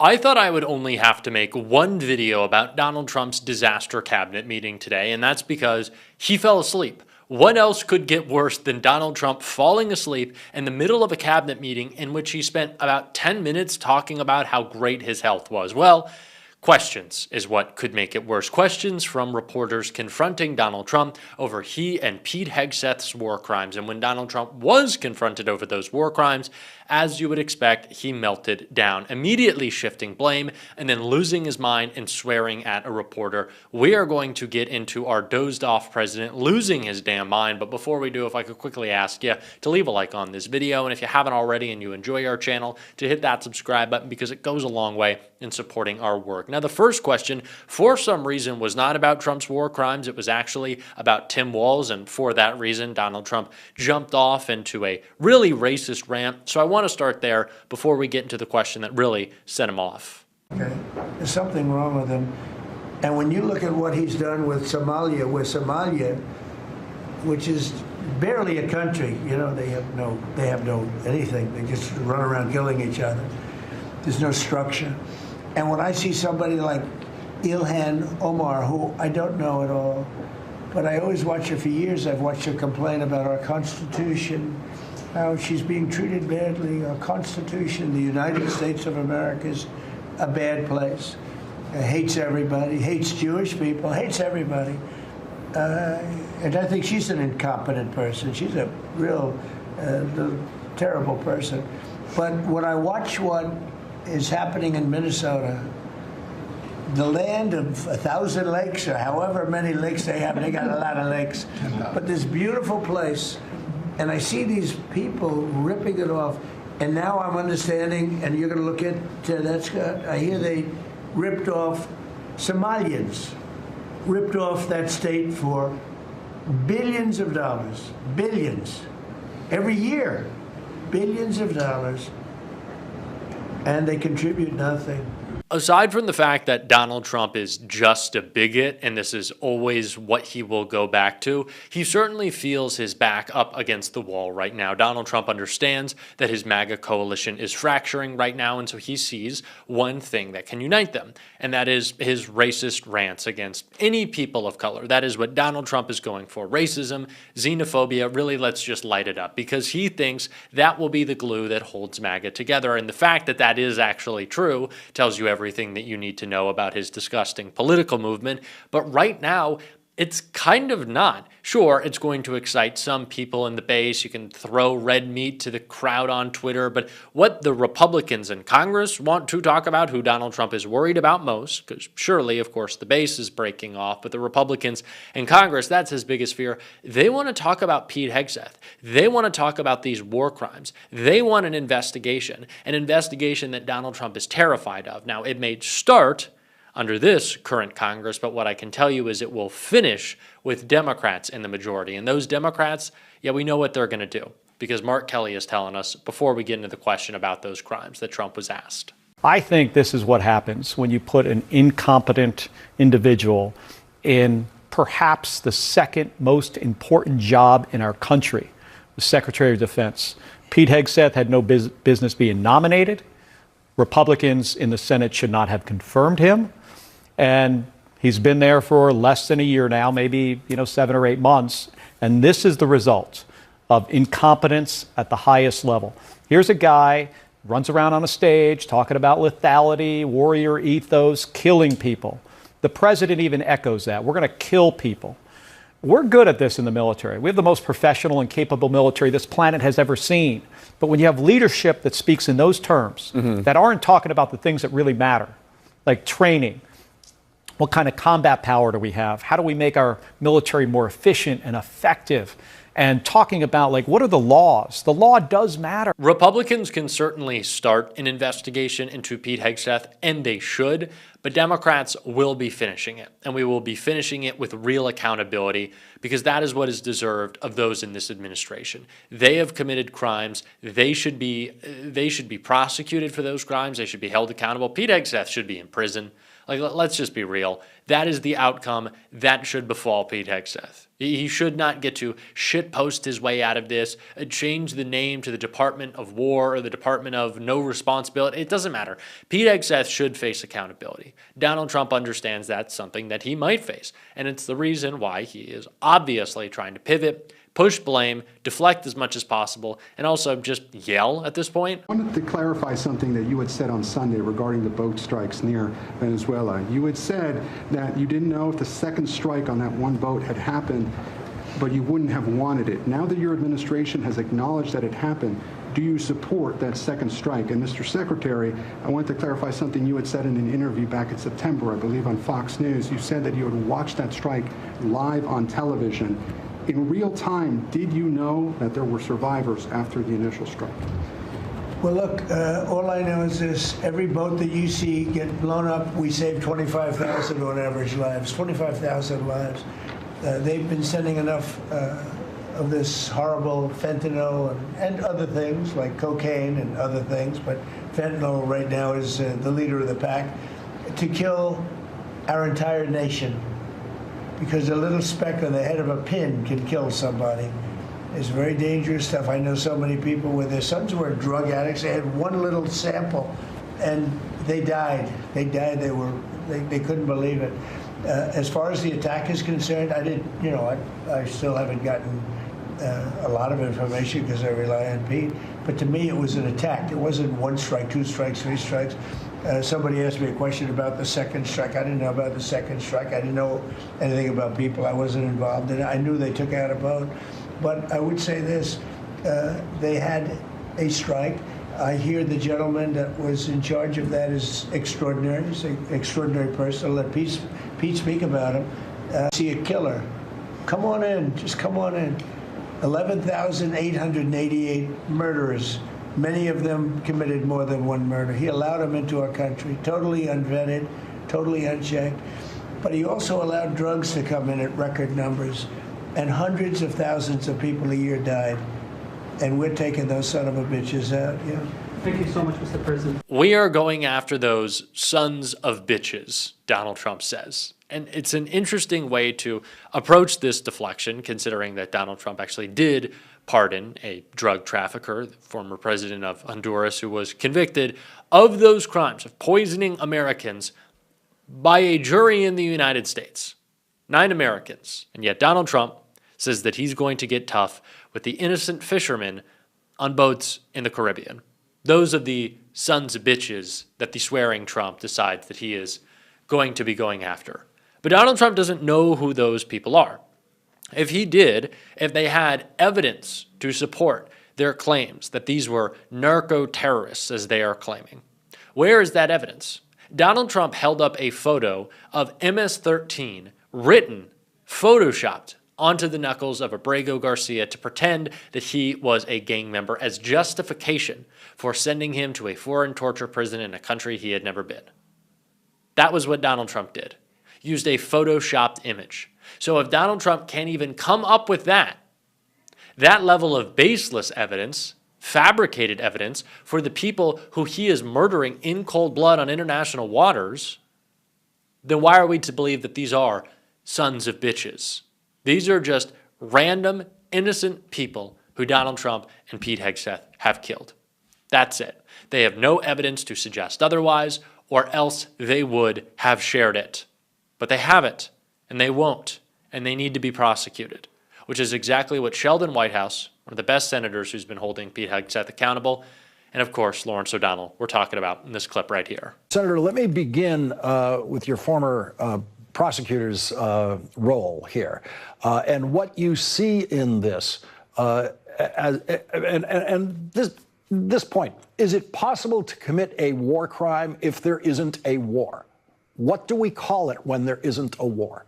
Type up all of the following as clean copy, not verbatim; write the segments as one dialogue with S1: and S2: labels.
S1: I thought I would only have to make one video about Donald Trump's disaster cabinet meeting today, and that's because he fell asleep. What else could get worse than Donald Trump falling asleep in the middle of a cabinet meeting in which he spent about 10 minutes talking about how great his health was? Well, questions is what could make it worse. Questions from reporters confronting Donald Trump over he and Pete Hegseth's war crimes. And when Donald Trump was confronted over those war crimes, as you would expect, he melted down, immediately shifting blame and then losing his mind and swearing at a reporter. We are going to get into our dozed off president losing his damn mind. But before we do, if I could quickly ask you to leave a like on this video. And if you haven't already and you enjoy our channel, to hit that subscribe button because it goes a long way in supporting our work. Now, the first question, for some reason, was not about Trump's war crimes. It was actually about Tim Walz. And for that reason, Donald Trump jumped off into a really racist rant. So I want to start there before we get into the question that really set him off.
S2: Okay, there's something wrong with him. And when you look at what he's done with Somalia, which is barely a country, you know, they have no anything. They just run around killing each other. There's no structure. And when I see somebody like Ilhan Omar, who I don't know at all, but I always watch her for years. I've watched her complain about our Constitution, how she's being treated badly. Our Constitution, the United States of America, is a bad place. Hates everybody, hates Jewish people, hates everybody. And I think she's an incompetent person. She's a real terrible person. But when I watch what is happening in Minnesota, the land of 1,000 lakes, or however many lakes they have, they got a lot of lakes, but this beautiful place, and I see these people ripping it off, and now I'm understanding, and you're going to look at that, Scott, I hear they ripped off Somalians, ripped off that state for billions of dollars, billions, every year, billions of dollars, and they contribute nothing.
S1: Aside from the fact that Donald Trump is just a bigot, and this is always what he will go back to, he certainly feels his back up against the wall right now. Donald Trump understands that his MAGA coalition is fracturing right now, and so he sees one thing that can unite them, and that is his racist rants against any people of color. That is what Donald Trump is going for. Racism, xenophobia, really let's just light it up, because he thinks that will be the glue that holds MAGA together, and the fact that that is actually true tells you everything that you need to know about his disgusting political movement. But right now, it's kind of not. Sure, it's going to excite some people in the base. You can throw red meat to the crowd on Twitter. But what the Republicans in Congress want to talk about, who Donald Trump is worried about most, because surely, of course, the base is breaking off, but the Republicans in Congress, that's his biggest fear. They want to talk about Pete Hegseth. They want to talk about these war crimes. They want an investigation that Donald Trump is terrified of. Now, it may start under this current Congress, but what I can tell you is it will finish with Democrats in the majority. And those Democrats, yeah, we know what they're going to do, because Mark Kelly is telling us before we get into the question about those crimes that Trump was asked.
S3: I think this is what happens when you put an incompetent individual in perhaps the second most important job in our country, the Secretary of Defense. Pete Hegseth had no business being nominated. Republicans in the Senate should not have confirmed him. And he's been there for less than a year now, maybe 7 or 8 months. And this is the result of incompetence at the highest level. Here's a guy runs around on a stage talking about lethality, warrior ethos, killing people. The president even echoes that. We're going to kill people. We're good at this in the military. We have the most professional and capable military this planet has ever seen. But when you have leadership that speaks in those terms, that aren't talking about the things that really matter, like training, what kind of combat power do we have? How do we make our military more efficient and effective? And talking about, like, what are the laws? The law does matter.
S1: Republicans can certainly start an investigation into Pete Hegseth, and they should, but Democrats will be finishing it. And we will be finishing it with real accountability, because that is what is deserved of those in this administration. They have committed crimes. They should be prosecuted for those crimes. They should be held accountable. Pete Hegseth should be in prison. Like, let's just be real. That is the outcome that should befall Pete Hegseth. He should not get to shitpost his way out of this, change the name to the Department of War or the Department of No Responsibility. It doesn't matter. Pete Hegseth should face accountability. Donald Trump understands that's something that he might face, and it's the reason why he is obviously trying to pivot, push blame, deflect as much as possible, and also just yell at this point.
S4: I wanted to clarify something that you had said on Sunday regarding the boat strikes near Venezuela. You had said that you didn't know if the second strike on that one boat had happened, but you wouldn't have wanted it. Now that your administration has acknowledged that it happened, do you support that second strike? And Mr. Secretary, I want to clarify something you had said in an interview back in September, I believe on Fox News. You said that you had watched that strike live on television. In real time, did you know that there were survivors after the initial strike?
S2: Well, look, all I know is this. Every boat that you see get blown up, we save 25,000 on average lives, 25,000 lives. They've been sending enough of this horrible fentanyl and other things like cocaine and other things, but fentanyl right now is the leader of the pack, to kill our entire nation. Because a little speck on the head of a pin can kill somebody. It's very dangerous stuff. I know so many people where their sons were drug addicts. They had one little sample, and they died. They died. They couldn't believe it. As far as the attack is concerned, I still haven't gotten a lot of information because I rely on Pete. But to me, it was an attack. It wasn't one strike, two strikes, three strikes. Somebody asked me a question about the second strike. I didn't know about the second strike. I didn't know anything about people. I wasn't involved in it. I knew they took out a boat. But I would say this, they had a strike. I hear the gentleman that was in charge of that is extraordinary. He's an extraordinary person. I'll let Pete speak about him. See a killer. Come on in. Just come on in. 11,888 murderers. Many of them committed more than one murder. He allowed them into our country, totally unvetted, totally unchecked. But he also allowed drugs to come in at record numbers. And hundreds of thousands of people a year died. And we're taking those son of a bitches out. Yeah.
S5: Thank you so much, Mr. President.
S1: We are going after those sons of bitches, Donald Trump says. And it's an interesting way to approach this deflection, considering that Donald Trump actually did pardon a drug trafficker, the former president of Honduras, who was convicted of those crimes of poisoning Americans by a jury in the United States. 9 Americans. And yet Donald Trump says that he's going to get tough with the innocent fishermen on boats in the Caribbean. Those are the sons of bitches that the swearing Trump decides that he is going to be going after. But Donald Trump doesn't know who those people are. If he did, if they had evidence to support their claims that these were narco-terrorists, as they are claiming, where is that evidence? Donald Trump held up a photo of MS-13 written, photoshopped onto the knuckles of Abrego Garcia to pretend that he was a gang member as justification for sending him to a foreign torture prison in a country he had never been. That was what Donald Trump did. Used a photoshopped image. So if Donald Trump can't even come up with that level of baseless evidence, fabricated evidence for the people who he is murdering in cold blood on international waters, then why are we to believe that these are sons of bitches? These are just random, innocent people who Donald Trump and Pete Hegseth have killed. That's it. They have no evidence to suggest otherwise, or else they would have shared it. But they haven't, and they won't, and they need to be prosecuted, which is exactly what Sheldon Whitehouse, one of the best senators who's been holding Pete Hegseth accountable, and of course, Lawrence O'Donnell, we're talking about in this clip right here.
S6: Senator, let me begin with your former prosecutor's role here, and what you see in this, this point. Is it possible to commit a war crime if there isn't a war? What do we call it when there isn't a war?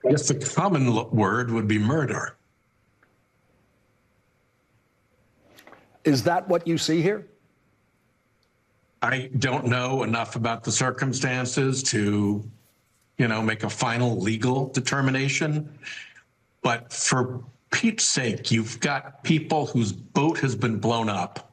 S7: I guess the common word would be murder.
S6: Is that what you see here?
S7: I don't know enough about the circumstances to, make a final legal determination. But for Pete's sake, you've got people whose boat has been blown up.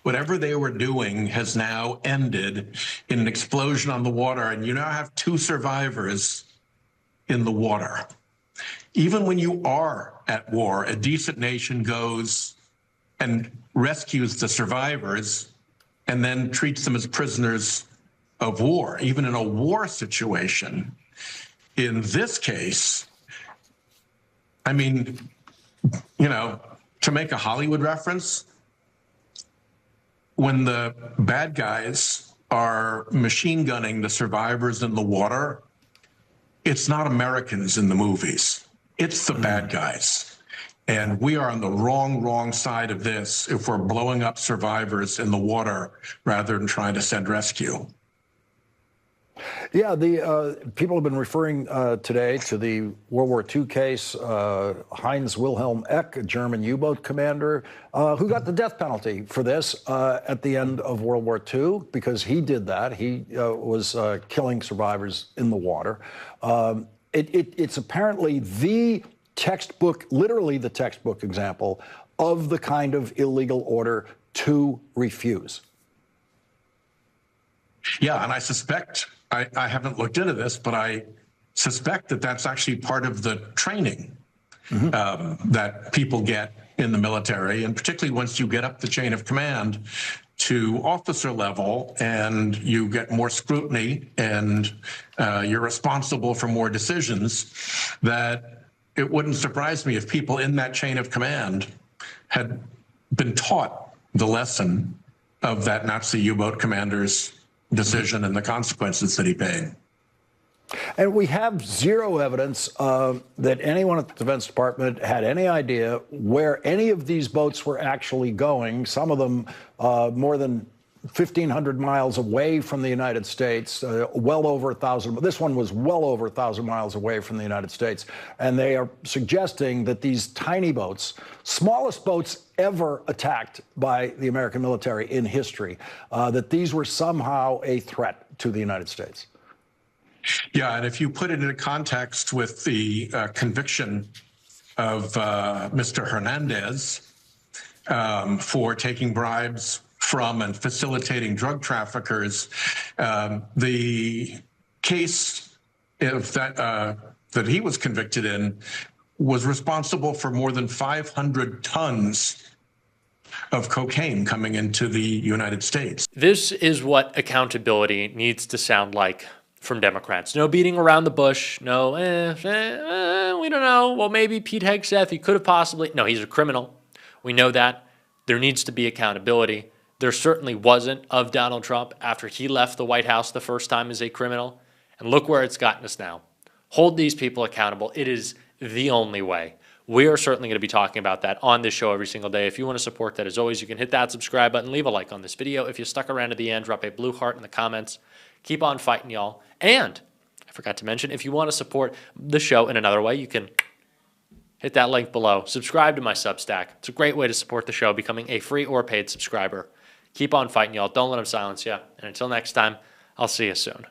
S7: Whatever they were doing has now ended in an explosion on the water, and you now have 2 survivors in the water. even when you are at war, a decent nation goes and rescues the survivors and then treats them as prisoners of war, even in a war situation. In this case, I mean, to make a Hollywood reference, when the bad guys are machine gunning the survivors in the water, it's not Americans in the movies. It's the bad guys. And we are on the wrong side of this if we're blowing up survivors in the water rather than trying to send rescue.
S6: Yeah, the people have been referring today to the World War II case, Heinz Wilhelm Eck, a German U-boat commander, who got the death penalty for this at the end of World War II because he did that. He was killing survivors in the water. It's apparently the textbook, literally the textbook example of the kind of illegal order to refuse.
S7: Yeah, and I suspect, I haven't looked into this, but I suspect that that's actually part of the training that people get in the military, and particularly once you get up the chain of command to officer level and you get more scrutiny and you're responsible for more decisions, that it wouldn't surprise me if people in that chain of command had been taught the lesson of that Nazi U-boat commander's decision and the consequences that he paid.
S6: And we have zero evidence that anyone at the Defense Department had any idea where any of these boats were actually going, some of them more than 1,500 miles away from the United States, well over 1,000. This one was well over 1,000 miles away from the United States. And they are suggesting that these tiny boats, smallest boats ever attacked by the American military in history, that these were somehow a threat to the United States.
S7: Yeah, and if you put it in context with the conviction of Mr. Hernandez for taking bribes from and facilitating drug traffickers, the case of that he was convicted in was responsible for more than 500 tons of cocaine coming into the United States.
S1: This is what accountability needs to sound like from Democrats. No beating around the bush. No, we don't know. Well, maybe Pete Hegseth, he could have possibly. No, he's a criminal. We know that. There needs to be accountability. There certainly wasn't of Donald Trump after he left the White House the first time as a criminal. And look where it's gotten us now. Hold these people accountable. It is the only way. We are certainly going to be talking about that on this show every single day. If you want to support that, as always, you can hit that subscribe button, leave a like on this video. If you stuck around to the end, drop a blue heart in the comments. Keep on fighting, y'all. And I forgot to mention, if you want to support the show in another way, you can hit that link below. Subscribe to my Substack. It's a great way to support the show, becoming a free or paid subscriber. Keep on fighting, y'all. Don't let them silence you. And until next time, I'll see you soon.